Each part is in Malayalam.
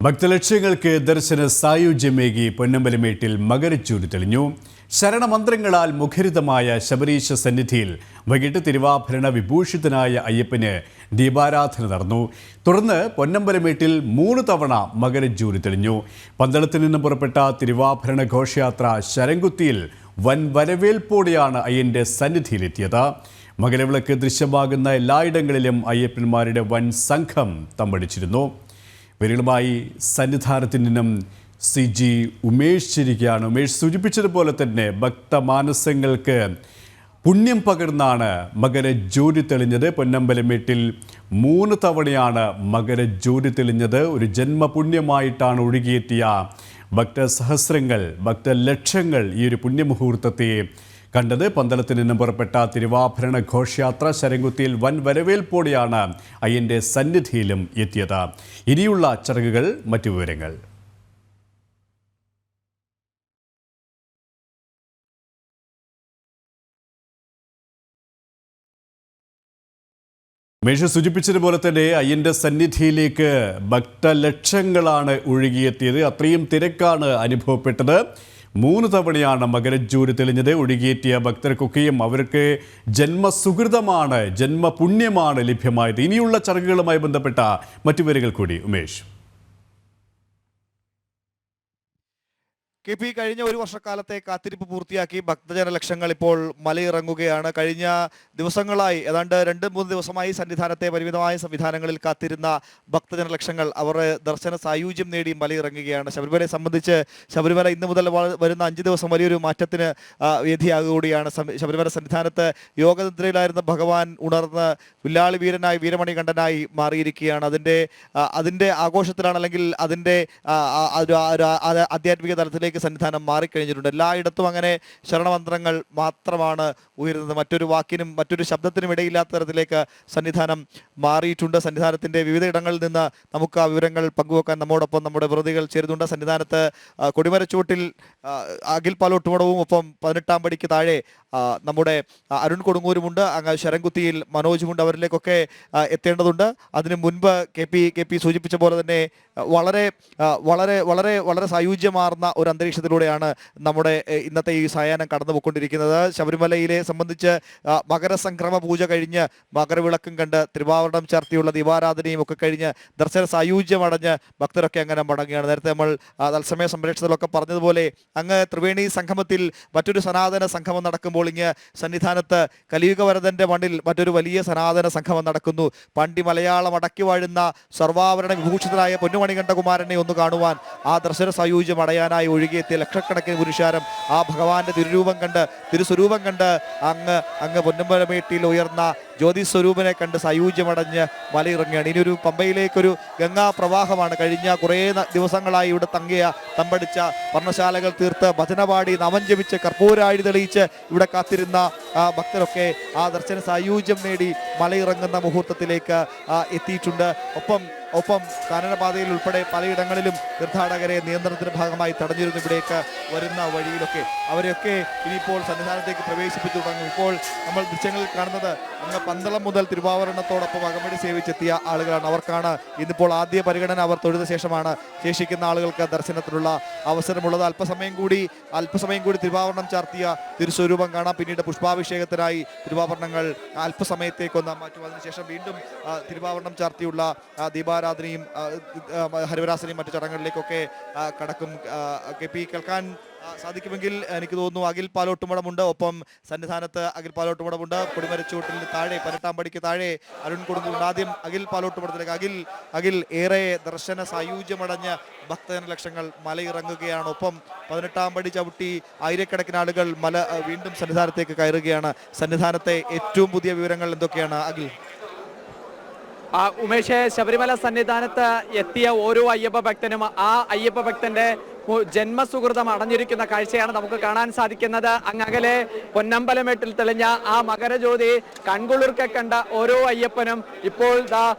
ഭക്തലക്ഷ്യങ്ങൾക്ക് ദർശന സായുജ്യമേകി പൊന്നമ്പലമേട്ടിൽ മകരച്ചൂട് തെളിഞ്ഞു. ശരണമന്ത്രങ്ങളാൽ മുഖരിതമായ ശബരീശ സന്നിധിയിൽ വൈകിട്ട് തിരുവാഭരണ വിഭൂഷിതനായ അയ്യപ്പന് ദീപാരാധന നടന്നു. തുടർന്ന് പൊന്നമ്പലമേട്ടിൽ 3 തവണ മകരജ്യോതി തെളിഞ്ഞു. പന്തളത്തിൽ നിന്ന് പുറപ്പെട്ട തിരുവാഭരണ ഘോഷയാത്ര ശരംകുത്തിയിൽ വൻ വരവേൽപ്പോടെയാണ് അയ്യന്റെ സന്നിധിയിലെത്തിയത്. മകരവിളക്ക് ദൃശ്യമാകുന്ന എല്ലായിടങ്ങളിലും അയ്യപ്പന്മാരുടെ വൻ സംഘം തമ്പടിച്ചിരുന്നു. വിരളുമായി സന്നിധാനത്തിൽ നിന്നും CG ഉമേഷ് ചിരിക്കുകയാണ്. ഉമേഷ് സൂചിപ്പിച്ചതുപോലെ തന്നെ ഭക്തമാനസങ്ങൾക്ക് പുണ്യം പകർന്നാണ് മകരജ്യോതി തെളിഞ്ഞത്. പൊന്നമ്പലമേട്ടിൽ 3 തവണയാണ് മകരജ്യോതി തെളിഞ്ഞത്. ഒരു ജന്മപുണ്യമായിട്ടാണ് ഒഴുകിയെത്തിയ ഭക്തസഹസ്രങ്ങൾ, ഭക്തലക്ഷങ്ങൾ ഈ ഒരു പുണ്യമുഹൂർത്തത്തെ കണ്ടത്. പന്തളത്തിൽ നിന്നും പുറപ്പെട്ട തിരുവാഭരണ ഘോഷയാത്ര ശരംകുത്തിയിൽ വൻ വരവേൽപ്പോടെയാണ് അയ്യന്റെ സന്നിധിയിലും എത്തിയത്. ഇനിയുള്ള ചടങ്ങുകൾ, മറ്റു വിവരങ്ങൾ. മേഷ സൂചിപ്പിച്ചതുപോലെ തന്നെ അയ്യന്റെ സന്നിധിയിലേക്ക് ഭക്തലക്ഷങ്ങളാണ് ഒഴുകിയെത്തിയത്. അത്രയും തിരക്കാണ് അനുഭവപ്പെട്ടത്. 3 തവണയാണ് മകരജ്യോതി തെളിഞ്ഞത്. ഒഴുകിയെത്തിയ ഭക്തർക്കൊക്കെയും അവർക്ക് ജന്മസുഹൃതമാണ്, ജന്മപുണ്യമാണ് ലഭ്യമായത്. ഇനിയുള്ള ചടങ്ങുകളുമായി ബന്ധപ്പെട്ട മറ്റു വിവരങ്ങൾ കൂടി ഉമേഷ്. KP കഴിഞ്ഞ ഒരു വർഷക്കാലത്തെ കാത്തിരിപ്പ് പൂർത്തിയാക്കി ഭക്തജന ലക്ഷങ്ങൾ ഇപ്പോൾ മലയിറങ്ങുകയാണ്. കഴിഞ്ഞ ദിവസങ്ങളായി ഏതാണ്ട് 2-3 ദിവസമായി സന്നിധാനത്തെ പരിമിതമായ സംവിധാനങ്ങളിൽ കാത്തിരുന്ന ഭക്തജന ലക്ഷങ്ങൾ അവർ ദർശന സായുജ്യം നേടി മലയിറങ്ങുകയാണ്. ശബരിമലയെ സംബന്ധിച്ച് ശബരിമല ഇന്ന് മുതൽ വരുന്ന 5 ദിവസം വലിയൊരു മാറ്റത്തിന് വേദിയാകുകയാണ്. ശബരിമല സന്നിധാനത്ത് യോഗനിദ്രയിലായിരുന്ന ഭഗവാൻ ഉണർന്ന് വില്ലാളി വീരനായി, വീരമണികണ്ഠനായി മാറിയിരിക്കുകയാണ്. അതിൻ്റെ ആഘോഷത്തിലാണ്, അല്ലെങ്കിൽ അതിൻ്റെ ആധ്യാത്മിക തലത്തിലേക്ക് സന്നിധാനം മാറിക്കഴിഞ്ഞിട്ടുണ്ട്. എല്ലായിടത്തും അങ്ങനെ ശരണമന്ത്രങ്ങൾ മാത്രമാണ് ഉയരുന്നത്. മറ്റൊരു വാക്കിനും മറ്റൊരു ശബ്ദത്തിനും ഇടയില്ലാത്ത തരത്തിലേക്ക് സന്നിധാനം മാറിയിട്ടുണ്ട്. സന്നിധാനത്തിൻ്റെ വിവിധ ഇടങ്ങളിൽ നിന്ന് നമുക്ക് ആ വിവരങ്ങൾ പങ്കുവെക്കാൻ നമ്മോടൊപ്പം നമ്മുടെ പ്രതിനിധികൾ ചേരുന്നുണ്ട്. സന്നിധാനത്ത് കൊടിമരച്ചുവട്ടിൽ അഖിൽ പാലോട്ടുമടവും ഒപ്പം 18-ാം പടിക്ക് താഴെ നമ്മുടെ അരുൺ കൊടുങ്ങൂരുമുണ്ട്. അങ്ങ് ശരംകുത്തിയിൽ മനോജുമുണ്ട്. അവരിലേക്കൊക്കെ എത്തേണ്ടതുണ്ട്. അതിനു മുൻപ് KP സൂചിപ്പിച്ച പോലെ തന്നെ വളരെ വളരെ വളരെ വളരെ സായുജ്യമാർന്ന ഒരു അന്തരീക്ഷത്തിലൂടെയാണ് നമ്മുടെ ഇന്നത്തെ ഈ സായാഹ്നം കടന്നു പോയിക്കൊണ്ടിരിക്കുന്നത്. ശബരിമലയിലെ സംബന്ധിച്ച് മകരസംക്രമ പൂജ കഴിഞ്ഞ് മകരവിളക്കും കണ്ട് തിരുവാഭരണം ചാർത്തിയുള്ള ദീപാരാധനയും ഒക്കെ കഴിഞ്ഞ് ദർശന സായുജ്യമടഞ്ഞ് ഭക്തരൊക്കെ അങ്ങനെ മടങ്ങുകയാണ്. നേരത്തെ നമ്മൾ തത്സമയ സംപ്രേഷണത്തിലൊക്കെ പറഞ്ഞതുപോലെ അങ്ങ് ത്രിവേണി സംഗമത്തിൽ മറ്റൊരു സനാതന സംഗമം നടക്കുമ്പോൾ ഇങ്ങ് സന്നിധാനത്ത് കലിയുഗവരദന്റെ മണ്ണിൽ മറ്റൊരു വലിയ സനാതന സംഗമം നടക്കുന്നു. പണ്ടി മലയാളം അടക്കി വാഴുന്ന സർവാഭരണ വിഭൂഷിതനായ പൊന്നുമണികണ്ഠകുമാരനെ ഒന്ന് കാണുവാൻ, ആ ദർശന സായുജ്യം അടയാനായി ഒഴുകിയെത്തിയ ലക്ഷക്കണക്കിന് പുരുഷാരം ആ ഭഗവാന്റെ തിരുസ്വരൂപം കണ്ട് അങ്ങ് പൊന്നമ്പലമേട്ടിൽ ഉയർന്ന ജ്യോതി സ്വരൂപനെ കണ്ട് സായുജ്യമടഞ്ഞ് മലയിറങ്ങുകയാണ്. ഇനിയൊരു പമ്പയിലേക്കൊരു ഗംഗാ പ്രവാഹമാണ്. കഴിഞ്ഞ കുറേ ദിവസങ്ങളായി ഇവിടെ തമ്പടിച്ച പർണശാലകൾ തീർത്ത് ഭജനപാടി നമം ജപിച്ച് കർപ്പൂരാഴി തെളിയിച്ച് ഇവിടെ കാത്തിരുന്ന ഭക്തരൊക്കെ ആ ദർശന സായുജ്യം നേടി മലയിറങ്ങുന്ന മുഹൂർത്തത്തിലേക്ക് എത്തിയിട്ടുണ്ട്. ഒപ്പം കാനനപാതയിൽ ഉൾപ്പെടെ പലയിടങ്ങളിലും തീർത്ഥാടകരെ നിയന്ത്രണത്തിന്റെ ഭാഗമായി തടഞ്ഞിരുന്നു. ഇവിടേക്ക് വരുന്ന വഴിയിലൊക്കെ അവരെയൊക്കെ ഇനിയിപ്പോൾ സന്നിധാനത്തേക്ക് പ്രവേശിപ്പിച്ചു തുടങ്ങും. ഇപ്പോൾ നമ്മൾ ദൃശ്യങ്ങളിൽ കാണുന്നത് അങ്ങ് പന്തളം മുതൽ തിരുവാഭരണത്തോടൊപ്പം അകമ്പടി സേവിച്ചെത്തിയ ആളുകളാണ്. അവർക്കാണ് ഇന്നിപ്പോൾ ആദ്യ പരിഗണന. അവർ തൊഴുത ശേഷമാണ് ശേഷിക്കുന്ന ആളുകൾക്ക് ദർശനത്തിനുള്ള അവസരമുള്ളത്. അല്പസമയം കൂടി തിരുവാഭരണം ചാർത്തിയ തിരുസ്വരൂപം കാണാം. പിന്നീട് പുഷ്പാഭിഷേകത്തിനായി തിരുവാഭരണങ്ങൾ അല്പസമയത്തേക്കൊന്ന് മാറ്റും. അതിനുശേഷം വീണ്ടും തിരുവാഭരണം ചാർത്തിയുള്ള ദീപാരാധനയും ഹരിവരാസനയും മറ്റു ചടങ്ങുകളിലേക്കൊക്കെ കടക്കും. KP കേൾക്കാൻ സാധിക്കുമെങ്കിൽ എനിക്ക് തോന്നുന്നു അഖിൽ പാലോട്ടുമടമുണ്ട്. ഒപ്പം സന്നിധാനത്ത് അഖിൽ പാലോട്ടുമടമുണ്ട്. കൊടിമരച്ചുവട്ടിൽ താഴെ 18-ാം പടിക്ക് താഴെ അരുൺ കൊടുങ്ങൂരുണ്ട്. ആദ്യം അഖിൽ പാലോട്ടുമടത്തിലേക്ക്. അഖിൽ ഏറെ ദർശന സായുജ്യമടഞ്ഞ് ഭക്തജന ലക്ഷങ്ങൾ മലയിറങ്ങുകയാണ്. ഒപ്പം 18-ാം പടി ചവിട്ടി ആയിരക്കണക്കിന് ആളുകൾ വീണ്ടും സന്നിധാനത്തേക്ക് കയറുകയാണ്. സന്നിധാനത്തെ ഏറ്റവും പുതിയ വിവരങ്ങൾ എന്തൊക്കെയാണ് അഖിൽ? ഉമേഷ്, ശബരിമല സന്നിധാനത്ത് എത്തിയ ഓരോ അയ്യപ്പ ഭക്തനും ആ അയ്യപ്പ ഭക്തന്റെ ജന്മസുഹൃതം അടഞ്ഞിരിക്കുന്ന കാഴ്ചയാണ് നമുക്ക് കാണാൻ സാധിക്കുന്നത്. അങ്ങകലെ പൊന്നമ്പലമേട്ടിൽ തെളിഞ്ഞ ആ മകരജ്യോതി കൺകുളിർക്കെ കണ്ട ഓരോ അയ്യപ്പനും ഇപ്പോൾ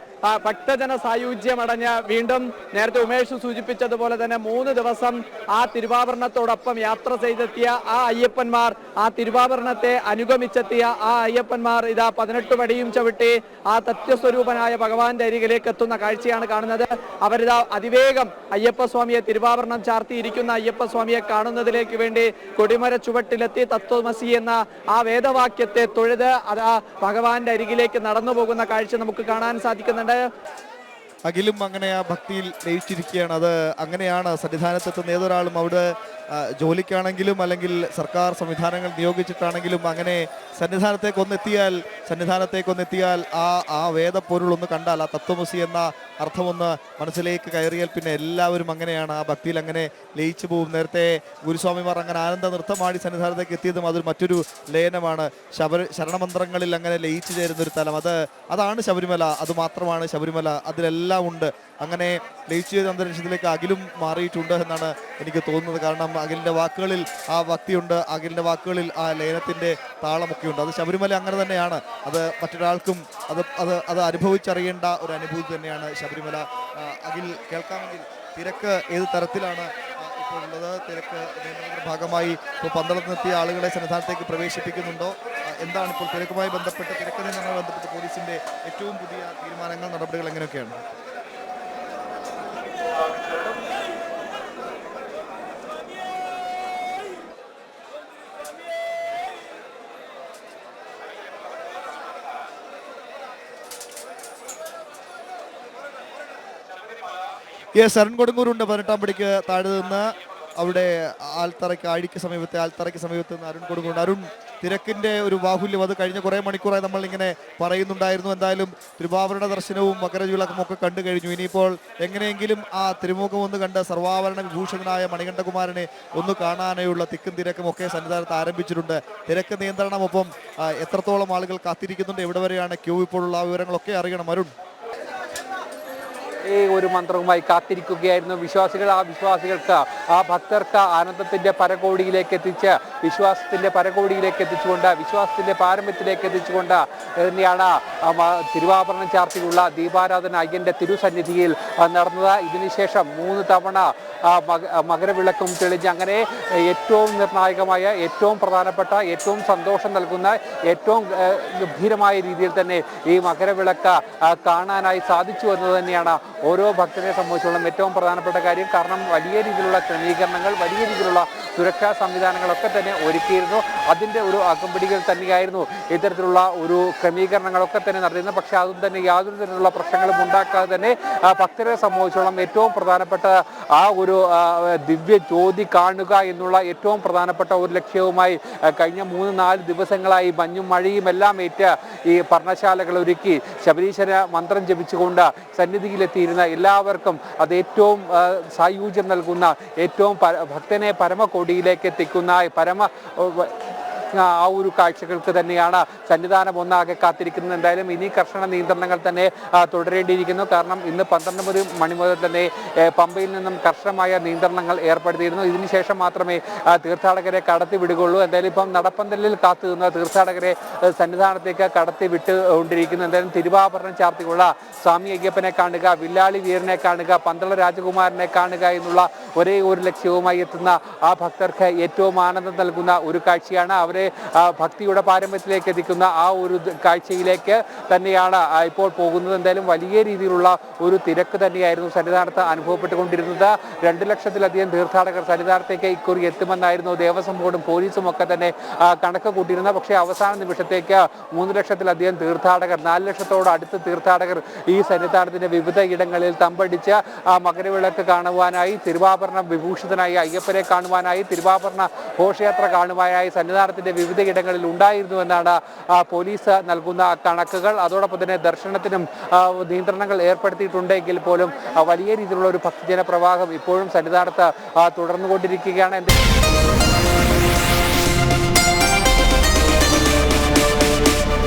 ഭക്തജന സായുജ്യമടഞ്ഞ് വീണ്ടും നേരത്തെ ഉമേഷ് സൂചിപ്പിച്ചതുപോലെ തന്നെ 3 ദിവസം ആ തിരുവാഭരണത്തോടൊപ്പം യാത്ര ചെയ്തെത്തിയ ആ അയ്യപ്പന്മാർ, ആ തിരുവാഭരണത്തെ അനുഗമിച്ചെത്തിയ ആ അയ്യപ്പന്മാർ ഇതാ 18 പടിയും ചവിട്ടി ആ തത്വസ്വരൂപനായ ഭഗവാന്റെ അരികിലേക്ക് എത്തുന്ന കാഴ്ചയാണ് കാണുന്നത്. അവരിതാ അതിവേഗം അയ്യപ്പസ്വാമിയെ, തിരുവാഭരണം ചാർത്തിയിരിക്കുന്ന അയ്യപ്പസ്വാമിയെ കാണുന്നതിലേക്ക് വേണ്ടി കൊടിമര ചുവട്ടിലെത്തി തത്വമസി എന്ന ആ വേദവാക്യത്തെ തൊഴുത് അതാ ഭഗവാന്റെ അരികിലേക്ക് നടന്നു പോകുന്ന കാഴ്ച നമുക്ക് കാണാൻ സാധിക്കുന്നുണ്ട്. അഖിലും അങ്ങനെ ആ ഭക്തിയിൽ ലയിച്ചിരിക്കുകയാണ്. അത് അങ്ങനെയാണ് സന്നിധാനത്തെത്തുന്ന ഏതൊരാളും അവിടെ ജോലിക്കാണെങ്കിലും അല്ലെങ്കിൽ സർക്കാർ സംവിധാനങ്ങൾ നിയോഗിച്ചിട്ടാണെങ്കിലും അങ്ങനെ സന്നിധാനത്തേക്കൊന്നെത്തിയാൽ ആ വേദപ്പൊരുളൊന്ന് കണ്ടാൽ, ആ തത്വമസി എന്ന അർത്ഥമൊന്ന് മനസ്സിലേക്ക് കയറിയാൽ പിന്നെ എല്ലാവരും അങ്ങനെയാണ് ആ ഭക്തിയിൽ അങ്ങനെ ലയിച്ചു പോകും. നേരത്തെ ഗുരുസ്വാമിമാർ അങ്ങനെ ആനന്ദ നൃത്തമാടി സന്നിധാനത്തേക്ക് എത്തിയതും അതൊരു മറ്റൊരു ലയനമാണ്. ശരണമന്ത്രങ്ങളിൽ അങ്ങനെ ലയിച്ചു ചേരുന്നൊരു തലം, അതാണ് ശബരിമല. അതുമാത്രമാണ് ശബരിമല. അതിലെല്ലാം ഉണ്ട്. അങ്ങനെ ലയിച്ചു ചെയ്ത അന്തരീക്ഷത്തിലേക്ക് അഖിലും മാറിയിട്ടുണ്ട് എന്നാണ് എനിക്ക് തോന്നുന്നത്. കാരണം അഖിലിൻ്റെ വാക്കുകളിൽ ആ ഭക്തിയുണ്ട്, അഖിലിൻ്റെ വാക്കുകളിൽ ആ ലയനത്തിൻ്റെ താളമൊക്കെ ഉണ്ട്. അത് ശബരിമല അങ്ങനെ തന്നെയാണ്. അത് മറ്റൊരാൾക്കും അത് അനുഭവിച്ചറിയേണ്ട ഒരു അനുഭൂതി തന്നെയാണ് ശബരിമല. അഖിൽ, കേൾക്കാമെങ്കിൽ തിരക്ക് ഏത് തരത്തിലാണ് ഇപ്പോൾ ഉള്ളത്? തിരക്ക് നിയന്ത്രണത്തിന്റെ ഭാഗമായി ഇപ്പോൾ പന്തളത്തെത്തിയ ആളുകളെ സന്നിധാനത്തേക്ക് പ്രവേശിപ്പിക്കുന്നുണ്ടോ? എന്താണ് ഇപ്പോൾ തിരക്ക് നിയന്ത്രണവുമായി ബന്ധപ്പെട്ട് പോലീസിന്റെ ഏറ്റവും പുതിയ തീരുമാനങ്ങൾ, നടപടികൾ എങ്ങനെയൊക്കെയാണ്? അരുൺ കൊടുങ്ങൂരുണ്ട് 18-ാം പടിക്ക് താഴെ നിന്ന്. അവിടെ ആഴിക്ക് സമീപത്തെ നിന്ന് അരുൺ കൊടുങ്ങൂരുണ്ട്. അരുൺ, തിരക്കിന്റെ ഒരു ബാഹുല്യം അത് കഴിഞ്ഞ കുറേ മണിക്കൂറായി നമ്മൾ ഇങ്ങനെ പറയുന്നുണ്ടായിരുന്നു. എന്തായാലും തിരുവാഭരണ ദർശനവും മകരവിളക്കും ഒക്കെ കണ്ടു കഴിഞ്ഞു. ഇനിയിപ്പോൾ എങ്ങനെയെങ്കിലും ആ തിരുമുഖം ഒന്ന് കണ്ട് സർവാഭരണ വിഭൂഷണനായ മണികണ്ഠകുമാരനെ ഒന്ന് കാണാനായുള്ള തിക്കും തിരക്കും ഒക്കെ സന്നിധാനത്ത് ആരംഭിച്ചിട്ടുണ്ട്. തിരക്ക് നിയന്ത്രണം, ഒപ്പം എത്രത്തോളം ആളുകൾ കാത്തിരിക്കുന്നുണ്ട്, എവിടെ വരെയാണ് ക്യൂ ഇപ്പോഴുള്ള വിവരങ്ങളൊക്കെ അറിയണം അരുൺ. ഒരു മന്ത്രവുമായി കാത്തിരിക്കുകയായിരുന്നു വിശ്വാസികൾക്ക്, ആ ഭക്തർക്ക് ആനന്ദത്തിന്റെ പരകോടിയിലേക്ക് എത്തിച്ച്, വിശ്വാസത്തിന്റെ പരകോടിയിലേക്ക് എത്തിച്ചുകൊണ്ട്, വിശ്വാസത്തിന്റെ പാരമ്യത്തിലേക്ക് എത്തിച്ചുകൊണ്ട് തന്നെയാണ് തിരുവാഭരണം ചാർത്തിയുള്ള ദീപാരാധന അയ്യന്റെ തിരുസന്നിധിയിൽ നടന്നത്. ഇതിനുശേഷം 3 തവണ മകരവിളക്കും തെളിഞ്ഞ് അങ്ങനെ ഏറ്റവും നിർണായകമായ, ഏറ്റവും പ്രധാനപ്പെട്ട, ഏറ്റവും സന്തോഷം നൽകുന്ന, ഏറ്റവും ഗംഭീരമായ രീതിയിൽ തന്നെ ഈ മകരവിളക്ക് കാണാനായി സാധിച്ചു എന്ന് തന്നെയാണ് ഓരോ ഭക്തരെ സംബന്ധിച്ചോളം ഏറ്റവും പ്രധാനപ്പെട്ട കാര്യം. കാരണം വലിയ രീതിയിലുള്ള ക്രമീകരണങ്ങൾ, വലിയ രീതിയിലുള്ള സുരക്ഷാ സംവിധാനങ്ങളൊക്കെ തന്നെ ഒരുക്കിയിരുന്നു. അതിൻ്റെ ഒരു അകമ്പടികൾ തന്നെയായിരുന്നു ഇത്തരത്തിലുള്ള ഒരു ക്രമീകരണങ്ങളൊക്കെ തന്നെ നടത്തിയിരുന്നത്. പക്ഷേ അതും തന്നെ യാതൊരു തരത്തിലുള്ള പ്രശ്നങ്ങളും ഉണ്ടാക്കാതെ തന്നെ ഭക്തരെ സംബന്ധിച്ചോളം ഏറ്റവും പ്രധാനപ്പെട്ട ആ ഒരു ദിവ്യ ജ്യോതി കാണുക എന്നുള്ള ഏറ്റവും പ്രധാനപ്പെട്ട ഒരു ലക്ഷ്യവുമായി കഴിഞ്ഞ 3-4 ദിവസങ്ങളായി മഞ്ഞും മഴയും എല്ലാം ഏറ്റ് ഈ പർണശാലകൾ ഒരുക്കി ശബരീശ്വര മന്ത്രം ജപിച്ചുകൊണ്ട് സന്നിധിയിലെത്തിയിരുന്ന എല്ലാവർക്കും അത് ഏറ്റവും സായുജ്യം നൽകുന്ന, ഏറ്റവും ഭക്തനെ പരമകോടിയിലേക്ക് എത്തിക്കുന്ന ആ ഒരു കാഴ്ചകൾക്ക് തന്നെയാണ് സന്നിധാനം ഒന്നാകെ കാത്തിരിക്കുന്നത്. എന്തായാലും ഇനി കർശന നിയന്ത്രണങ്ങൾ തന്നെ തുടരേണ്ടിയിരിക്കുന്നു. കാരണം ഇന്ന് 12 മണി മുതൽ തന്നെ പമ്പയിൽ നിന്നും കർശനമായ നിയന്ത്രണങ്ങൾ ഏർപ്പെടുത്തിയിരുന്നു. ഇതിനുശേഷം മാത്രമേ തീർത്ഥാടകരെ കടത്തി വിടുകയുള്ളൂ. എന്തായാലും ഇപ്പം നടപ്പന്തലിൽ കാത്തു നിന്ന തീർത്ഥാടകരെ സന്നിധാനത്തേക്ക് കടത്തി വിട്ടുകൊണ്ടിരിക്കുന്നു. എന്തായാലും തിരുവാഭരണം ചാർത്തിയുള്ള സ്വാമി അയ്യപ്പനെ കാണുക, വില്ലാളി വീരനെ കാണുക, പന്തള രാജകുമാരനെ കാണുക എന്നുള്ള ഒരേ ഒരു ലക്ഷ്യവുമായി എത്തുന്ന ആ ഭക്തർക്ക് ഏറ്റവും ആനന്ദം നൽകുന്ന ഒരു കാഴ്ചയാണ്. അവരെ ഭക്തിയുടെ പാരമ്പര്യത്തിലേക്ക് എത്തിക്കുന്ന ആ ഒരു കാഴ്ചയിലേക്ക് തന്നെയാണ് ഇപ്പോൾ പോകുന്നത്. എന്തായാലും വലിയ രീതിയിലുള്ള ഒരു തിരക്ക് തന്നെയായിരുന്നു സന്നിധാനത്ത് അനുഭവപ്പെട്ടുകൊണ്ടിരുന്നത്. 2 ലക്ഷത്തിലധികം തീർത്ഥാടകർ സന്നിധാനത്തേക്ക് ഇക്കുറി എത്തുമെന്നായിരുന്നു ദേവസ്വം ബോർഡും പോലീസും ഒക്കെ തന്നെ കണക്ക് കൂട്ടിയിരുന്നത്. പക്ഷേ അവസാന നിമിഷത്തേക്ക് 3 ലക്ഷത്തിലധികം തീർത്ഥാടകർ, 4 ലക്ഷത്തോട് അടുത്ത് തീർത്ഥാടകർ ഈ സന്നിധാനത്തിന്റെ വിവിധ ഇടങ്ങളിൽ തമ്പടിച്ച് മകരവിളക്ക് കാണുവാനായി, തിരുവാഭരണ വിഭൂഷിതനായി അയ്യപ്പനെ കാണുവാനായി, തിരുവാഭരണ ഘോഷയാത്ര കാണുവാനായി സന്നിധാനത്തിന്റെ വിവിധ ഇടങ്ങളിൽ ഉണ്ടായിരുന്നു എന്നാണ് പോലീസ് നൽകുന്ന കണക്കുകൾ. അതോടൊപ്പം തന്നെ ദർശനത്തിനും നിയന്ത്രണങ്ങൾ ഏർപ്പെടുത്തിയിട്ടുണ്ടെങ്കിൽ പോലും വലിയ രീതിയിലുള്ള ഒരു ഭക്തജന പ്രവാഹം ഇപ്പോഴും സന്നിധാനത്ത് തുടർന്നുകൊണ്ടിരിക്കുകയാണ്.